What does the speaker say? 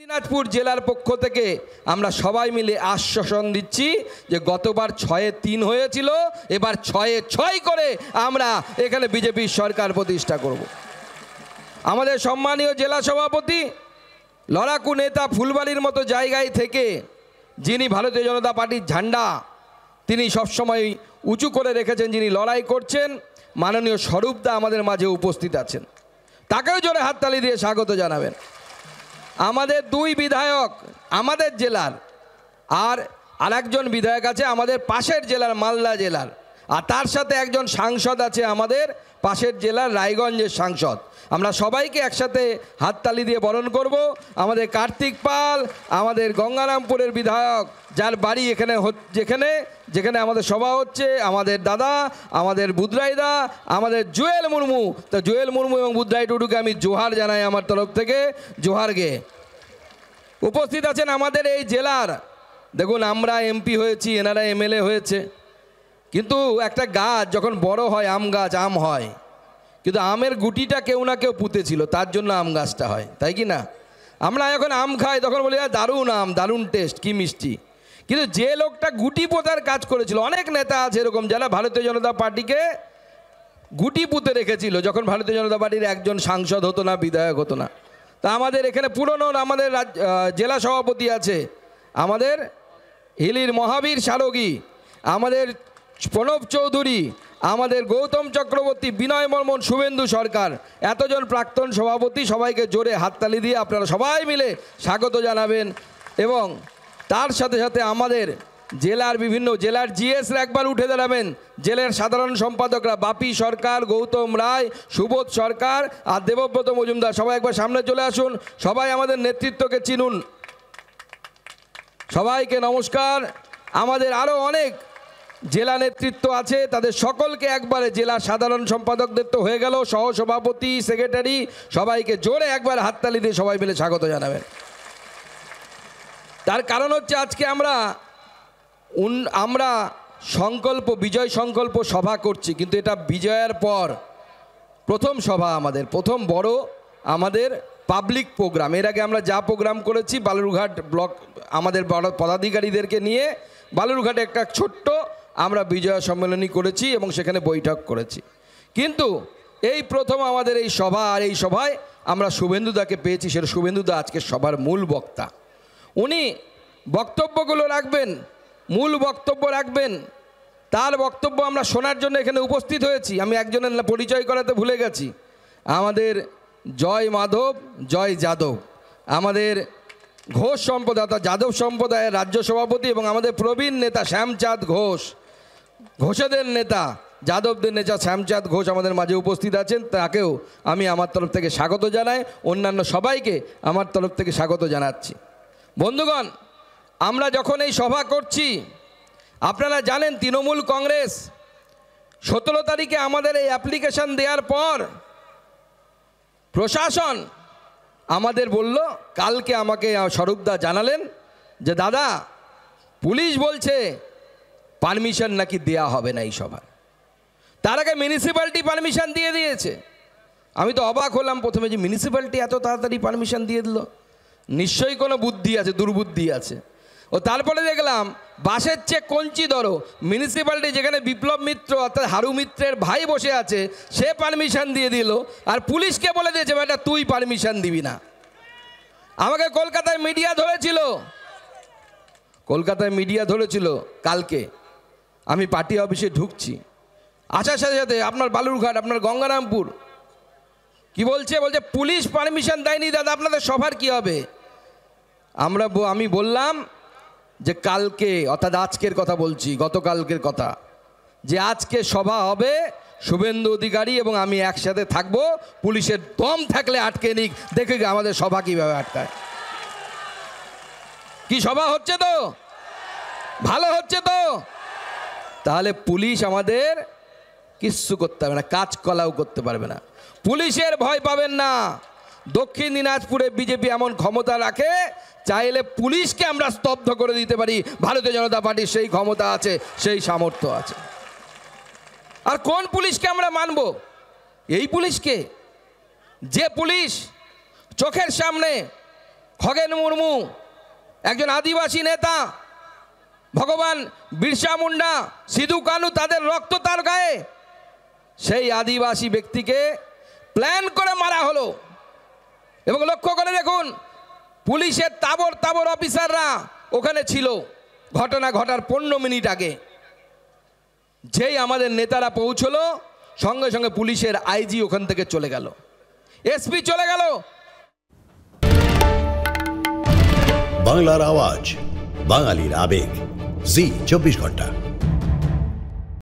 দিনাজপুর জেলার পক্ষ থেকে আমরা সবাই মিলে আশ্বাসন দিচ্ছি যে গতবার 6-3 হয়েছিল, এবার 6-6 করে আমরা এখানে বিজেপির সরকার প্রতিষ্ঠা করব। আমাদের সম্মানীয় জেলা সভাপতি লড়াকু নেতা ফুলবাড়ির মতো জায়গায় থেকে যিনি ভারতীয় জনতা পার্টির ঝান্ডা তিনি সবসময় উঁচু করে রেখেছেন, যিনি লড়াই করছেন, মাননীয় স্বরূপদা আমাদের মাঝে উপস্থিত আছেন, তাকেও জোরে হাততালি দিয়ে স্বাগত জানাবেন। আমাদের 2 বিধায়ক আমাদের জেলার, আর আরেকজন বিধায়ক আছে আমাদের পাশের জেলার মালদা জেলার, আর তার সাথে একজন সাংসদ আছে আমাদের পাশের জেলার রায়গঞ্জের সাংসদ। আমরা সবাইকে একসাথে হাততালি দিয়ে বরণ করব। আমাদের কার্তিক পাল, আমাদের গঙ্গারামপুরের বিধায়ক, যার বাড়ি এখানে যেখানে আমাদের সভা হচ্ছে, আমাদের দাদা, আমাদের বুদ্রাইদা, আমাদের জুয়েল মুর্মু। তো জুয়েল মুর্মু এবং বুদ্রাই টুডুকে আমি জোহার জানাই আমার তরফ থেকে, জোহার গে। উপস্থিত আছেন আমাদের এই জেলার, দেখুন আমরা এমপি হয়েছি, এনারা এমএলএ হয়েছে, কিন্তু একটা গাছ যখন বড় হয়, আম গাছ আম হয়, কিন্তু আমের গুটিটা কেউ না কেউ পুঁতেছিল, তার জন্য আম গাছটা হয়, তাই কি না? আমরা যখন আম খাই তখন বলি দারুণ আম, দারুণ টেস্ট, কি মিষ্টি, কিন্তু যে লোকটা গুটি পোতার কাজ করেছিল, অনেক নেতা আছে এরকম যারা ভারতীয় জনতা পার্টিকে গুটি পুঁতে রেখেছিল যখন ভারতীয় জনতা পার্টির একজন সাংসদ হতো না, বিধায়ক হতো না। তা আমাদের এখানে পুরনো আমাদের জেলা সভাপতি আছে, আমাদের হিলির মহাবীর সারোগী, আমাদের প্রণব চৌধুরী, আমাদের গৌতম চক্রবর্তী, বিনয় বর্মন, শুভেন্দু সরকার, এতজন প্রাক্তন সভাপতি, সবাইকে জোরে হাততালি দিয়ে আপনারা সবাই মিলে স্বাগত জানাবেন। এবং তার সাথে সাথে আমাদের জেলার বিভিন্ন জেলার জিএসরা একবার উঠে দাঁড়াবেন, জেলার সাধারণ সম্পাদকরা বাপি সরকার, গৌতম রায়, সুবোধ সরকার আর দেবব্রত মজুমদার, সবাই একবার সামনে চলে আসুন, সবাই আমাদের নেতৃত্বকে চিনুন। সবাইকে নমস্কার। আমাদের আরও অনেক জেলা নেতৃত্ব আছে, তাদের সকলকে একবারে, জেলা সাধারণ সম্পাদকদের তো হয়ে গেল, সহসভাপতি, সেক্রেটারি, সবাইকে জোরে একবার হাততালি দিয়ে সবাই মিলে স্বাগত জানাবেন। তার কারণ হচ্ছে আজকে আমরা সংকল্প, বিজয় সংকল্প সভা করছি, কিন্তু এটা বিজয়ের পর প্রথম সভা, আমাদের প্রথম বড় আমাদের পাবলিক প্রোগ্রাম। এর আগে আমরা যা প্রোগ্রাম করেছি বালুরঘাট ব্লক আমাদের বড় পদাধিকারীদেরকে নিয়ে বালুরঘাটে একটা ছোট্ট আমরা বিজয় সম্মেলনী করেছি এবং সেখানে বৈঠক করেছি, কিন্তু এই প্রথম আমাদের এই সভা, আর এই সভায় আমরা শুভেন্দুদাকে পেয়েছি। সেটা শুভেন্দুদা আজকে সবার মূল বক্তা, উনি বক্তব্যগুলো রাখবেন, মূল বক্তব্য রাখবেন। তার বক্তব্য আমরা শোনার জন্য এখানে উপস্থিত হয়েছি। আমি একজনের পরিচয় করাতে ভুলে গেছি, আমাদের জয় মাধব, জয় যাদব, আমাদের ঘোষ সম্প্রদায় অর্থাৎ যাদব সম্প্রদায়ের রাজ্য সভাপতি, এবং আমাদের প্রবীণ নেতা শ্যামচাঁদ ঘোষ, ঘোষেদের নেতা, যাদবদের নেতা শ্যামচাঁদ ঘোষ আমাদের মাঝে উপস্থিত আছেন। তাকেও আমি আমার তরফ থেকে স্বাগত জানাই, অন্যান্য সবাইকে আমার তরফ থেকে স্বাগত জানাচ্ছি। বন্ধুগণ, আমরা যখন এই সভা করছি, আপনারা জানেন তৃণমূল কংগ্রেস 17 তারিখে আমাদের এই অ্যাপ্লিকেশন দেওয়ার পর প্রশাসন আমাদের বলল, কালকে আমাকে স্বরূপদা জানালেন যে দাদা পুলিশ বলছে পারমিশন নাকি দেয়া হবে না এই সভা। তার আগে মিউনিসিপ্যালিটি পারমিশন দিয়ে দিয়েছে। আমি তো অবাক হলাম প্রথমে যে মিউনিসিপ্যালিটি এত তাড়াতাড়ি পারমিশন দিয়ে দিল, নিশ্চয়ই কোনো বুদ্ধি আছে, দুর্বুদ্ধি আছে। ও তারপরে দেখলাম বাসের চেয়ে কঞ্চি ধরো, মিউনিসিপ্যালিটি যেখানে বিপ্লব মিত্র অর্থাৎ হারু মিত্রের ভাই বসে আছে সে পারমিশন দিয়ে দিল, আর পুলিশকে বলে দিয়েছে বেটা তুই পারমিশন দিবি না। আমাকে কলকাতায় মিডিয়া ধরেছিল কালকে, আমি পার্টি অফিসে ঢুকছি, আসার সাথে সাথে আপনার বালুরঘাট, আপনার গঙ্গারামপুর কি বলছে পুলিশ পারমিশন দেয়নি দাদা, আপনাদের সভার কি হবে? আমি বললাম যে কালকে অর্থাৎ আজকের কথা বলছি, গতকালকের কথা, যে আজকে সভা হবে, শুভেন্দু অধিকারী এবং আমি একসাথে থাকবো, পুলিশের দম থাকলে আটকে নিক, দেখে আমাদের সভা কীভাবে আটকায়। কি সভা হচ্ছে তো? ভালো হচ্ছে তো? তাহলে পুলিশ আমাদের কিচ্ছু করতে পারবে না, কাজকলাও করতে পারবে না। পুলিশের ভয় পাবেন না। দক্ষিণ দিনাজপুরে বিজেপি এমন ক্ষমতা রাখে, চাইলে পুলিশকে আমরা স্তব্ধ করে দিতে পারি। ভারতীয় জনতা পার্টির সেই ক্ষমতা আছে, সেই সামর্থ্য আছে। আর কোন পুলিশকে আমরা মানব? এই পুলিশকে, যে পুলিশ চোখের সামনে খগেন মুর্মু একজন আদিবাসী নেতা, ভগবান বিরসা মুন্ডা, সিধু কানু, তাদের রক্ত তার গায়ে। সেই আদিবাসী ব্যক্তিকে প্ল্যান করে মারা হলো। এবং লক্ষ্য করে দেখুন, পুলিশের তাবর তাবর অফিসাররা ওখানে ছিল ঘটনা ঘটার 15 মিনিট আগে। যেই আমাদের নেতারা পৌঁছলো, সঙ্গে সঙ্গে পুলিশের আইজি ওখান থেকে চলে গেল, এসপি চলে গেল। বাংলার আওয়াজ, বাঙালির আবেগ, জি 24 ঘন্টা।